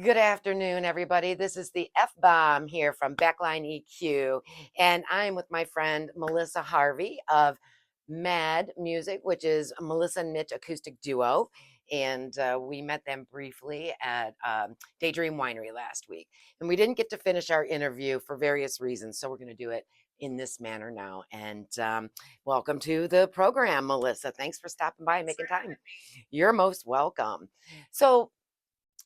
Good afternoon, everybody. This is the F Bomb here from Backline EQ, and I'm with my friend Melissa Harvey of MAD Music, which is a Melissa and Mitch acoustic duo. And we met them briefly at Daydream Winery last week. And we didn't get to finish our interview for various reasons, so we're going to do it in this manner now. And welcome to the program, Melissa. Thanks for stopping by and Thanks for making time. having me. You're most welcome. So,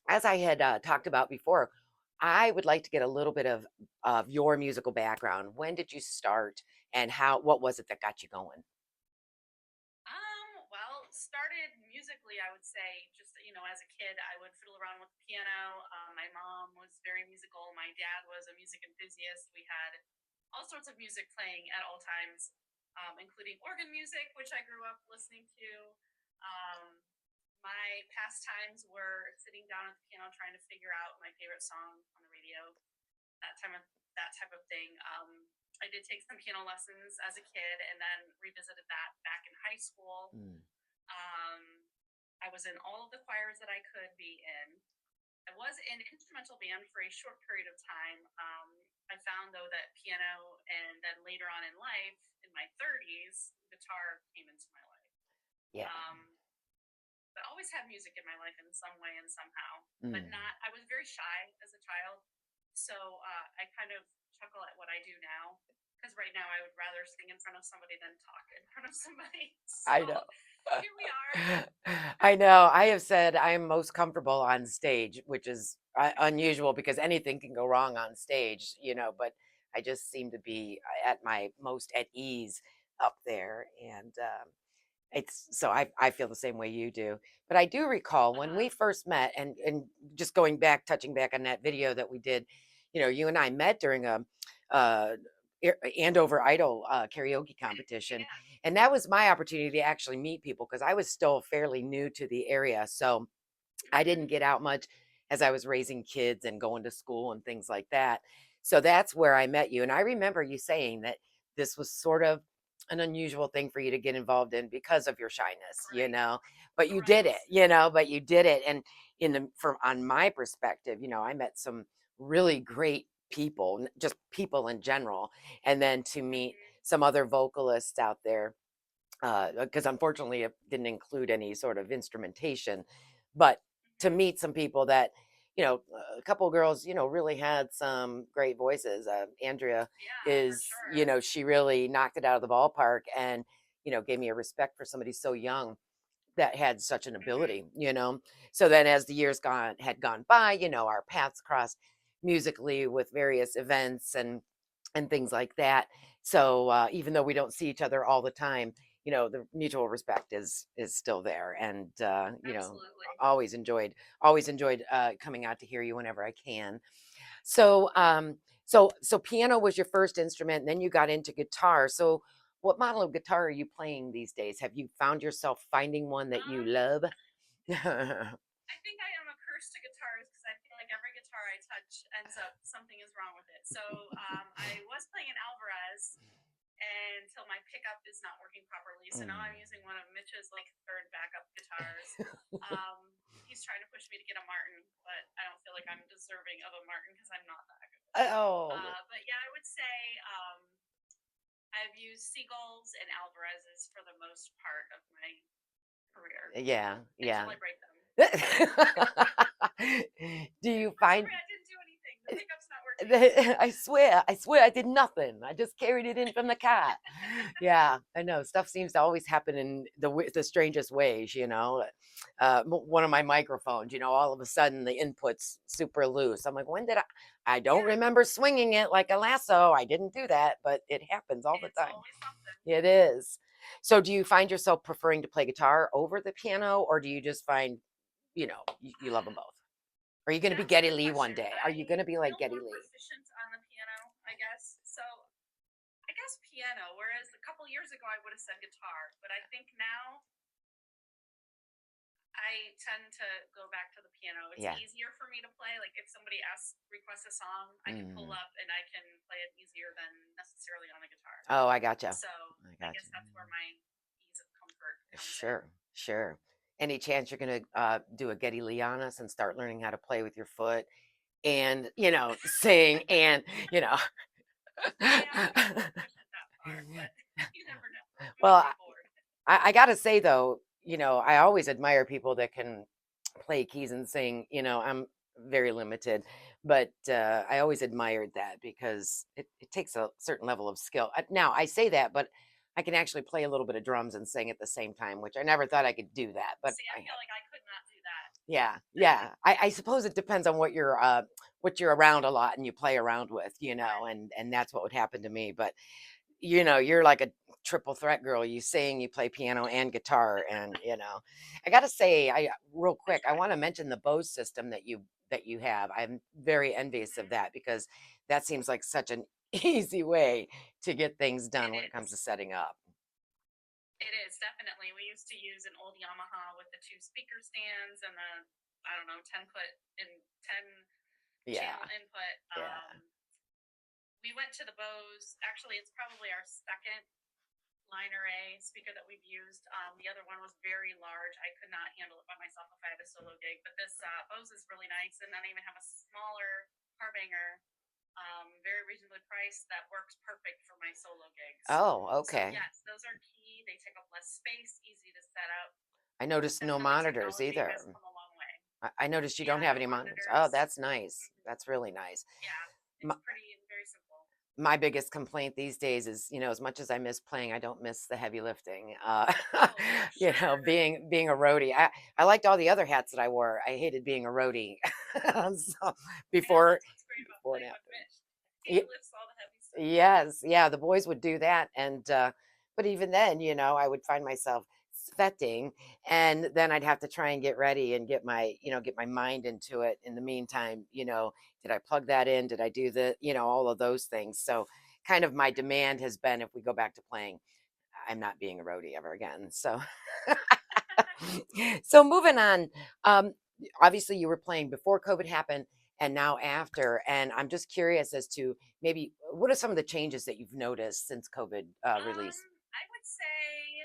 as I had talked about before, I would like to get a little bit of your musical background. When did you start, and what was it that got you going? Well, started musically, I would say, just, as a kid, I would fiddle around with the piano. My mom was very musical. My dad was a music enthusiast. We had all sorts of music playing at all times, including organ music, which I grew up listening to. Um, my pastimes were sitting down at the piano trying to figure out my favorite song on the radio, that time of that type of thing. I did take some piano lessons as a kid and then revisited that back in high school. Mm. Um, I was in all of the choirs that I could be in. I was in instrumental band for a short period of time. I found though that piano and then later on in life, in my 30s, guitar came into my life. Yeah. Um, but always had music in my life in some way and somehow. But Mm. not. I was very shy as a child, so I kind of chuckle at what I do now because right now I would rather sing in front of somebody than talk in front of somebody. I know. So here we are. I know. I have said I am most comfortable on stage, which is unusual because anything can go wrong on stage, but I just seem to be at my most at ease up there. And it's so I feel the same way you do. But I do recall when Uh-huh. we first met, and just going back, touching back on that video that we did, you and I met during a uh Andover Idol karaoke competition. Yeah. And that was my opportunity to actually meet people because I was still fairly new to the area. So I didn't Hmm. get out much as I was raising kids and going to school and things like that. So that's where I met you. And I remember you saying that this was sort of an unusual thing for you to get involved in because of your shyness, Right. but you did it, Right. but you did it. And from on my perspective, I met some really great people, just people in general. And then to meet Hmm. some other vocalists out there, because unfortunately it didn't include any sort of instrumentation, but to Hmm. meet some people that, a couple of girls, really had some great voices. Andrea Yeah, for is, sure. she really knocked it out of the ballpark, and, gave me a respect for somebody so young that had such an Hmm. ability. So then as the years had gone by, our paths crossed musically with various events and things like that. So even though we don't see each other all the time, the mutual respect is still there. And Absolutely. always enjoyed coming out to hear you whenever I can. So so piano was your first instrument, and then you got into guitar. So what model of guitar are you playing these days? Have you found yourself finding one that you Um, love? I think I am a curse to guitars because I feel like every guitar I touch ends up something is wrong with it. So I was playing an Alvarez until my pickup is not working properly. So now Mm. I'm using one of Mitch's like third backup guitars. He's trying to push me to get a Martin, but I don't feel like I'm deserving of a Martin because I'm not that good. Oh, But yeah, I would say I've used Seagulls and Alvarez's for the most part of my career yeah, until yeah. I break them. Do you I'm find sorry, I didn't do anything. The pickup's not working. I swear I did nothing. I just carried it in from the car. Yeah, I know. Stuff seems to always happen in the strangest ways. One of my microphones, all of a sudden the input's super loose. I'm like, when did I don't Yeah, remember swinging it like a lasso. I didn't do that, but it happens all the it's time. always something. It is. So do you find yourself preferring to play guitar over the piano, or do you just find, you love them both? Are you going to be That's a Geddy good Lee one question. day? Are you going I to be like feel Geddy more Lee? proficient on the piano, I guess. So I guess piano, whereas a couple years ago I would have said guitar, but I think now I tend to go back to the piano. It's Yeah. easier for me to play. Like if somebody requests a song, I can pull Mm. up and I can play it easier than necessarily on the guitar. Oh, I gotcha. So I I gotcha. guess that's where my ease of comfort comes in. Sure, sure. any chance you're going to do a Getty Lianas and start learning how to play with your foot and, sing and, you know. I don't think we'll push it that far, but you never know. We might Well, get bored. I gotta say though, I always admire people that can play keys and sing. I'm very limited, but I always admired that because it takes a certain level of skill. Now I say that, but I can actually play a little bit of drums and sing at the same time, which I never thought I could do that, but See, I I feel have. like I could not do that. Yeah, yeah. I suppose it depends on what you're around a lot and you play around with, Right. and that's what would happen to me. But you're like a triple threat girl. You sing, you play piano and guitar, and I gotta say, I real I quick, I try. want to mention the Bose system that you have. I'm very envious of Mhm. that because that seems like such an easy way to get things It done when it comes to is. setting up. It is definitely. We used to use an old Yamaha with the two speaker stands and the, I don't know, 10 foot and 10 Yeah, channel input. yeah. We went to the Bose. Actually, it's probably our second line array speaker that we've used. The other one was very large. I could not handle it by myself if I had a solo gig. But this Bose is really nice, and then I even have a smaller Harbinger, very reasonably priced, that works perfect for my solo gigs. Oh, So okay. yes, those are key. They take up less space, easy to set up. I noticed no Definitely, monitors technology has either. come a long way. I noticed you don't Yeah, have no any monitors. Oh, monitors. that's nice. Mhm. That's really nice. Yeah, My, it's pretty very simple. my biggest complaint these days is, as much as I miss playing, I don't miss the heavy lifting. Oh, for sure. Being a roadie. I liked all the other hats that I wore. I hated being a roadie. So I know before that's what's great about before and playing with after. Mitch. He Ye- lifts all the heavy stuff. Yes, yeah, the boys would do that, and but even then, I would find myself sweating, and then I'd have to try and get ready and get my mind into it. In the meantime, did I plug that in? Did I do all of those things? So, kind of my demand has been, if we go back to playing, I'm not being a roadie ever again. So, so moving on. Um, Obviously, you were playing before COVID happened and now after. And I'm just curious as to maybe what are some of the changes that you've noticed since COVID um, release? I would say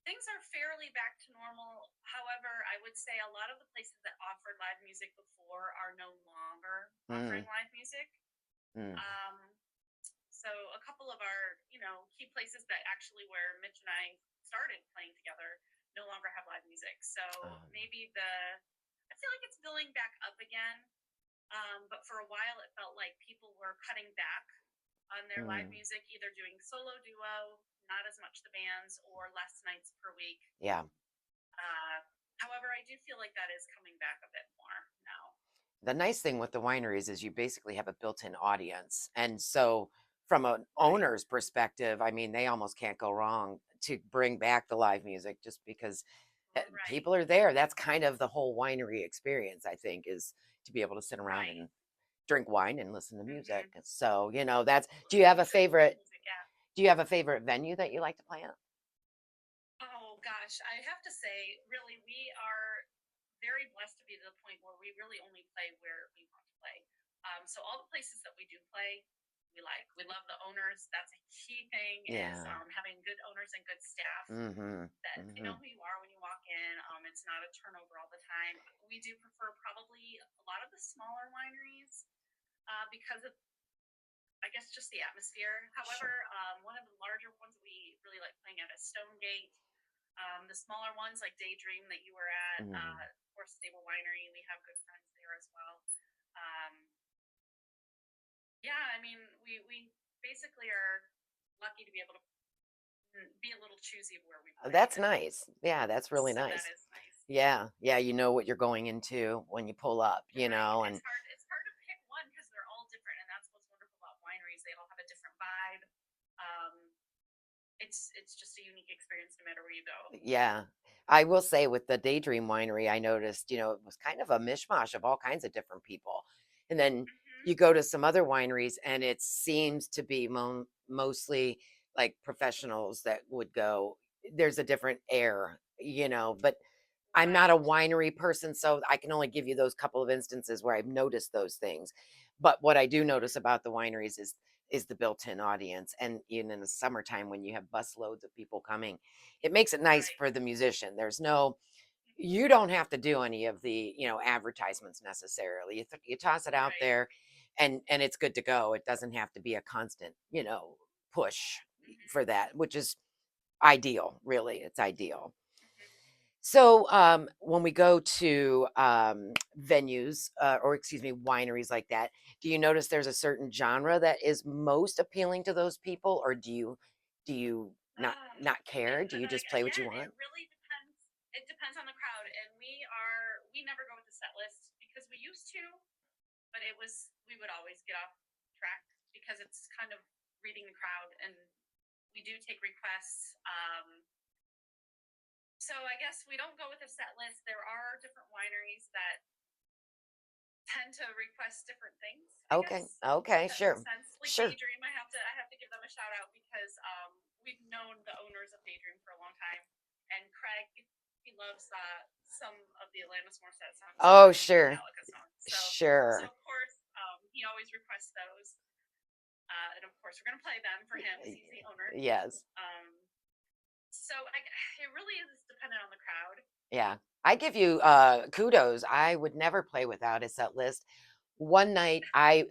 things are fairly back to normal. However, I would say a lot of the places that offered live music before are no longer Mm, offering live music. mm, Um, so a couple of our, key places that actually where Mitch and I started playing together no longer have live music. So maybe I feel like it's building back up again. But for a while, it felt like people were cutting back on their live mm, music, either doing solo duo, not as much the bands, or less nights per week. yeah. Uh, However, I do feel like that is coming back a bit more now. The nice thing with the wineries is you basically have a built-in audience. And so from an Right. owner's perspective, I mean, they almost can't go wrong to bring back the live music just because Right. people are there. That's kind of the whole winery experience, I think, is to be able to sit around Right. and drink wine and listen to music. Mm-hmm. So, that's do you have a Drink live favorite music, yeah. do you have a favorite venue that you like to play at? Oh gosh, I have to say, really, we are very blessed to be to the point where we really only play where we want to play. So all the places that we do play, we like. We love the owners. That's a key thing is Yeah. having good owners and good staff Mm-hmm. that you Mm-hmm. know who you are when you walk in. It's not a turnover all the time. We do prefer probably a lot of the smaller wineries because of, I guess, just the atmosphere. However, Sure. one of the larger ones we really like playing at is Stonegate. The smaller ones like Daydream that you were at, Mm. Horse Stable Winery, we have good friends there as well. Um, yeah, I mean, we basically are lucky to be able to be a little choosy of where we play, That's even. nice. Yeah, that's really So that nice. is nice. Yeah, yeah, you know what you're going into when you pull up, Right. and It's hard to pick one because they're all different, and that's what's wonderful about wineries. They all have a different vibe. Um, it's just a unique experience no matter where you go. yeah. I will say with the Daydream Winery, I noticed, it was kind of a mishmash of all kinds of different people. And then Hmm. you go to some other wineries and it seems to be mostly like professionals that would go. There's a different air, but I'm not a Right. winery person, so I can only give you those couple of instances where I've noticed those things. But what I do notice Hmm. about the wineries is is the built-in audience. And even in the summertime when you have bus loads of people coming, it makes it nice Right. for the musician. There's no, you don't have to do any of the, advertisements necessarily. You toss it out Right. there, and it's good to go. It doesn't have to be a constant, push for Hmm. that, which is ideal. Really, it's ideal. Hmm. So, when we go to venues, or excuse me, wineries like that, do you notice there's a certain genre that is most appealing to those people, or do you Uh, not care? Do you just play what you again, it want? really depends. It depends on the crowd, and we never go with the set list because we used to, but we would always get off track because it's kind of reading the crowd, and we do take requests. So I guess we don't go with a set list. There are different wineries that tend to request different things, I Okay, guess, if okay, that makes sure, sense. Like sure. Daydream, I have to give them a shout out because we've known the owners of Daydream for a long time, and Craig, he loves some of the Alanis Morissette songs, some Oh, of the sure, Metallica songs. So sure. of course he always requests those, and of course we're gonna play them for him because he's the owner. Yes. Um, so it really is dependent on the crowd. Yeah. I give you kudos. I would never play without a set list. One night I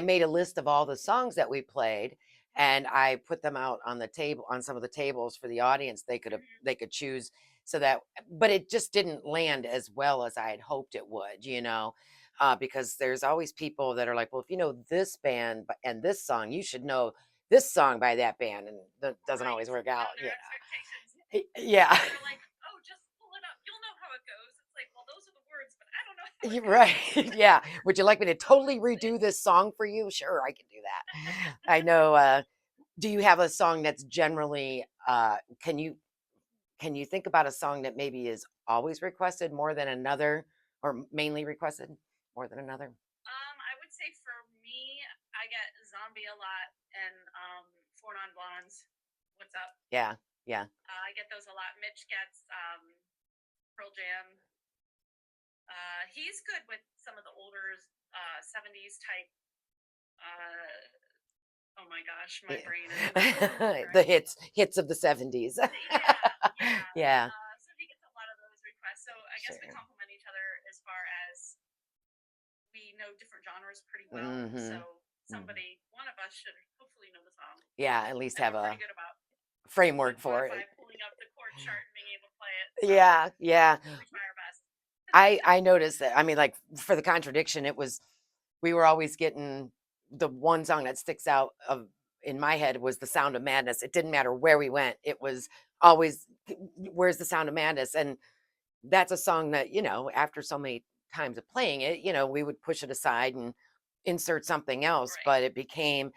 made a list of all the songs that we played, and I put them out on the table, on some of the tables for the audience. Hmm. They could choose, so that, but it just didn't land as well as I had hoped it would. Because there's always people that are like, well, if you know this band and this song, you should know this song by that band, and that doesn't always Right. work Yeah, out. their expectations. Yeah. And they're like, "Oh, just pull it up. You'll know how it goes." It's like, well, those are the words, but I don't know how it You're right. goes. Yeah. Would you like me to So totally redo it's this song for you? Sure, I can do that. I know. Do you have a song that's generally, can you think about a song that maybe is always requested more than another, or mainly requested more than another? I would say for me, I get Zombie a lot and Four Non Blondes. What's up? Yeah. Yeah. I get those a lot. Mitch gets Pearl Jam. He's good with some of the older 70s type. Oh my gosh, my brain is The fried. hits of the 70s. Yeah, yeah. Yeah. So he gets a lot of those requests. So I guess we Sure. complement each other as far as we know different genres pretty well. Hmm. So one of us should hopefully know the song, Yeah, at least and have we're pretty a good about framework with for it. Spotify pulling up the chord chart and being able to play it. So Yeah, yeah. we try our best. I noticed that. I mean, like, for the contradiction, it was, we were always getting the one song that sticks out of in my head was The Sound of Madness. It didn't matter where we went. It was always, where's the Sound of Madness? And that's a song that, after so many times of playing it, we would push it aside and insert something else, Right, but it became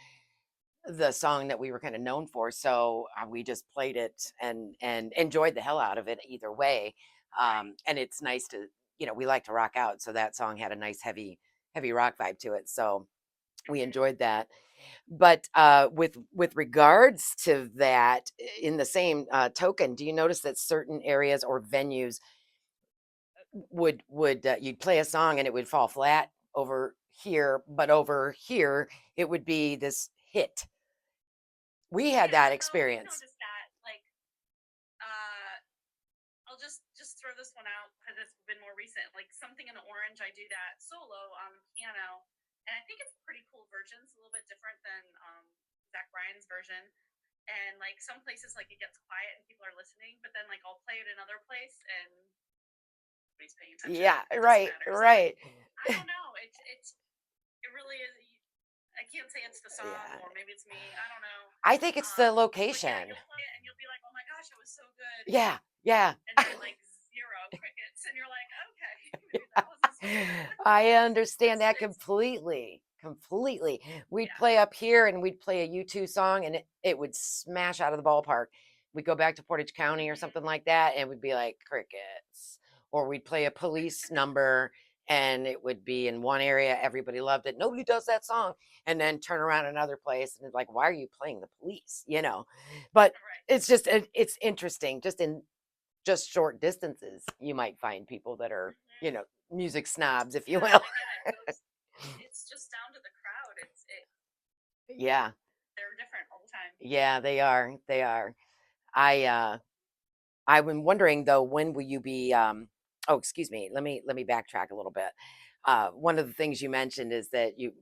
the song that we were kind of known for. So we just played it and enjoyed the hell out of it either way. right. And it's nice to, we like to rock out. So that song had a nice heavy rock vibe to it. So we Hmm. enjoyed that. But with regards to that, in the same token, do you notice that certain areas or venues would you'd play a song and it would fall flat over here, but over here it would be this hit? We had Yeah, that no, we've experience. noticed that. Like, uh, I'll just throw this one out because it's been more recent. Like something in the orange, I do that solo on the piano, and I think it's a pretty cool version. It's a little bit different than Zach Bryan's version. And like some places, like it gets quiet and people are listening, but then like I'll play it another place and nobody's paying attention. Yeah, It doesn't right, matter. So right. I don't know. It really is. I can't say it's the song Yeah. or maybe it's me. I don't know. I think it's the But yeah, location. you'll play it and you'll be like, oh my gosh, it was so good. Yeah, yeah. And then like zero crickets, and you're like, okay, maybe that wasn't so good. I understand that It's completely. Completely. We'd yeah. play up here and we'd play a U2 song, and it would smash out of the ballpark. We'd go back to Portage County or Hmm. something like that, and we'd be like crickets. Or we'd play a Police number, and it would be in one area, everybody loved it. Nobody does that song. And then turn around another place and it's like, why are you playing the Police? But Right. it's interesting. Just short distances, you might find people that are, Hmm. music snobs, if you Yeah, will. and again, it's just down to the crowd. Yeah. They're different all the time. Yeah, they are. They are. I I've been wondering though, when will you be oh, excuse me. Let me backtrack a little bit. One of the things you mentioned is that you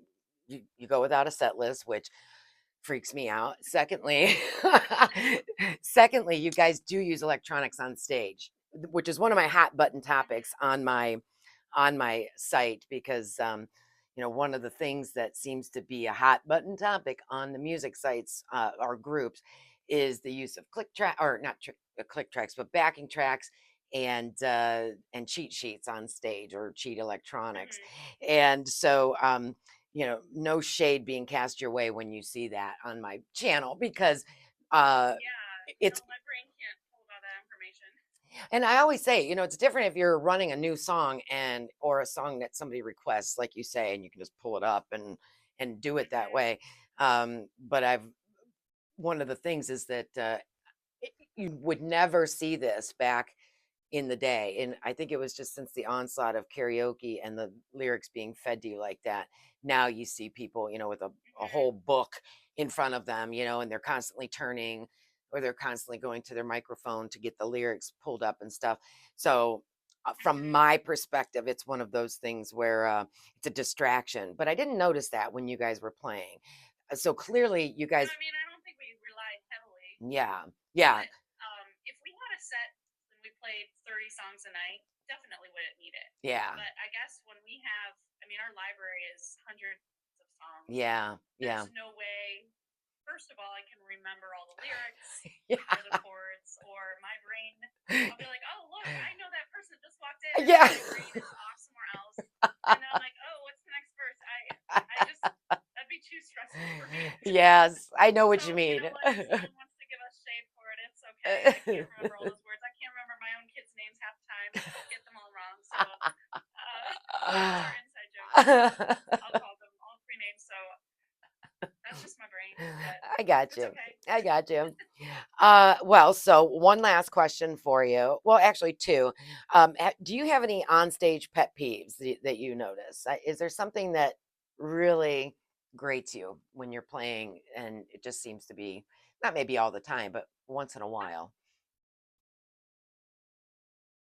go without a set list, which freaks me out. Secondly, secondly, you guys do use electronics on stage, which is one of my hot button topics Mm-hmm. on my site because one of the things that seems to be a hot button topic on the music sites or groups is the use of click track or not click tracks, but backing tracks and cheat sheets on stage or cheat electronics. Mm-hmm. And so no shade being cast your way when you see that on my channel because uh Yeah, it's no, my brain can't hold all that information. and I always say, it's different if you're running a new song and or a song that somebody requests, like you say, and you can just pull it up and do it that Mm-hmm. way. But I've one of the things is that you would never see this back in the day. And I think it was just since the onslaught of karaoke and the lyrics being fed to you like that. Now you see people, with a Mm-hmm. whole book in front of them, and they're constantly turning or they're constantly going to their microphone to get the lyrics pulled up and stuff. So, from Mm-hmm. my perspective, it's one of those things where it's a distraction. But I didn't notice that when you guys were playing. So clearly, you No, guys, I mean, I don't think we rely heavily, yeah, yeah, but if we had a set and we played 30 songs a night, definitely wouldn't need it. yeah, But I guess when we have, I mean, our library is hundreds of songs. yeah, yeah, There's no way, first of all, I can remember all the lyrics or the yeah. chords, or my brain, I'll be like, oh, look, I know that person just walked in, and Yeah. then my brain is off somewhere else. And then I'm like, oh, what's the next verse? I just, that'd be too stressful for me. Yes, I know what you So, you mean. know what? If someone wants to give us shade for it, it's okay. I can't remember all those words. I can't remember my own kids' names half the time. Get them all wrong. So, those are inside jokes. I'll call them all three names. So that's just my brain, but I got it's you. okay. I got you. Well, so one last question for you. Well, actually, two. Do you have any onstage pet peeves that you notice? Is there something that really grates you when you're playing, and it just seems to be not maybe all the time, but once in a while?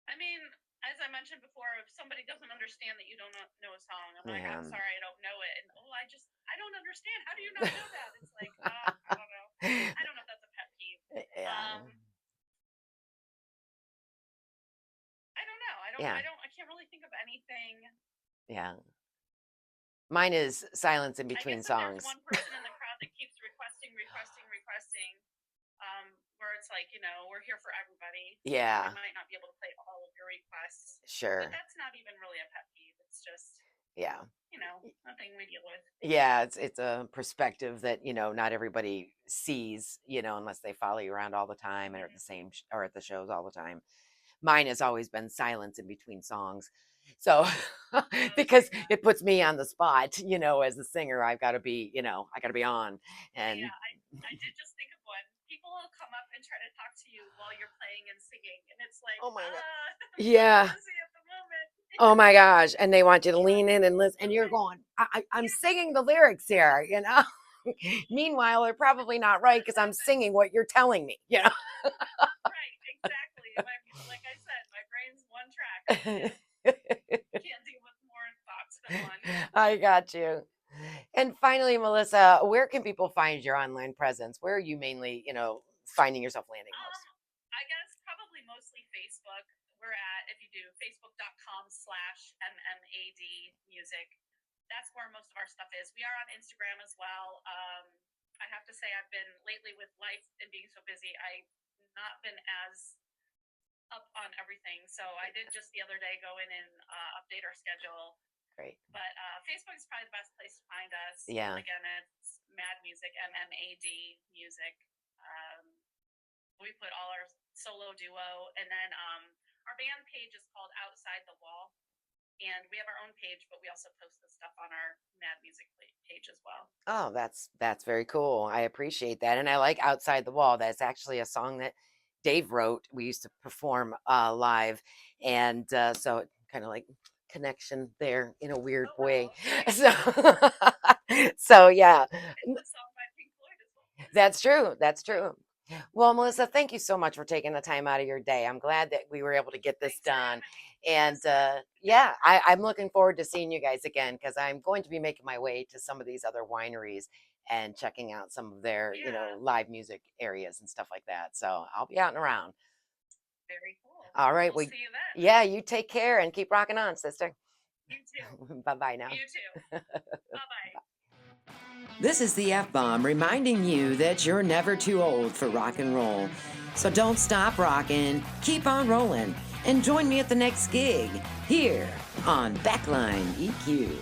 I mean, as I mentioned before, if somebody doesn't understand that you don't know a song, I'm like, Yeah. I'm sorry, I don't know it. And oh, I don't understand. How do you not know that? It's like, I don't know. I don't know if that's a pet peeve. Yeah. I don't know. Yeah. I can't really think of anything. Yeah. Mine is silence in I between guess if there's songs. one person in the crowd that keeps requesting, where it's like, we're here for everybody, and we Yeah, might not be able to play all of your requests, but sure. that's not even really a pet peeve. It's just, Yeah. nothing we deal with. Yeah, it's a perspective that, not everybody sees, unless they follow you around all the time and are at the Hmm. same or at the shows all the time. Mine has always been silence in between songs. So Oh, because same. Yeah. it puts me on the spot, as a singer, I've got to be, I got to be on. And Yeah, I did just think of one. People will come up and try to talk to you while you're playing and singing, and it's like, oh my God. I'm so Yeah. busy at the moment. Oh my gosh. And they want you to Yeah, lean in and listen. it's And you're okay. going, I'm Yeah, singing the lyrics here. Meanwhile, they're probably not right does because I'm happen. singing what you're telling me. Right, exactly. Like I said, my brain's one track. I can't deal with more thoughts than one. I got you. And finally, Melissa, where can people find your online presence? Where are you mainly, finding yourself landing Um, most? I guess probably mostly Facebook. We're at, if you do facebook.com/MMAD music. That's where most of our stuff is. We are on Instagram as well. I have to say, I've been lately with life and being so busy, I've not been as up on everything. So I did just the other day go in and update our schedule. Great. But Facebook is probably the best place to find us. Yeah. Again, it's Mad Music, MMAD Music. Um, we put all our solo duo, and then our band page is called Outside the Wall, and we have our own page, but we also post the stuff on our Mad Music page as well. Oh, that's very cool. I appreciate that. And I like Outside the Wall. That's actually a song that Dave wrote. We used to perform live. And so it kind of like connection there in a weird Oh way. wow, nice. So so yeah. It's a song That's true. That's true. Well, Melissa, thank you so much for taking the time out of your day. I'm glad that we were able to get this Thanks for done. having me. And Yes, sir. yeah, I'm looking forward to seeing you guys again because I'm going to be making my way to some of these other wineries and checking out some of their, Yeah, live music areas and stuff like that. So I'll be out and around. very cool. All Well, right. we'll Well, see you then. yeah, you take care and keep rocking on, sister. You too. Bye bye now. You too. Bye bye. This is the F Bomb reminding you that you're never too old for rock and roll. So don't stop rocking, keep on rolling, and join me at the next gig here on Backline EQ.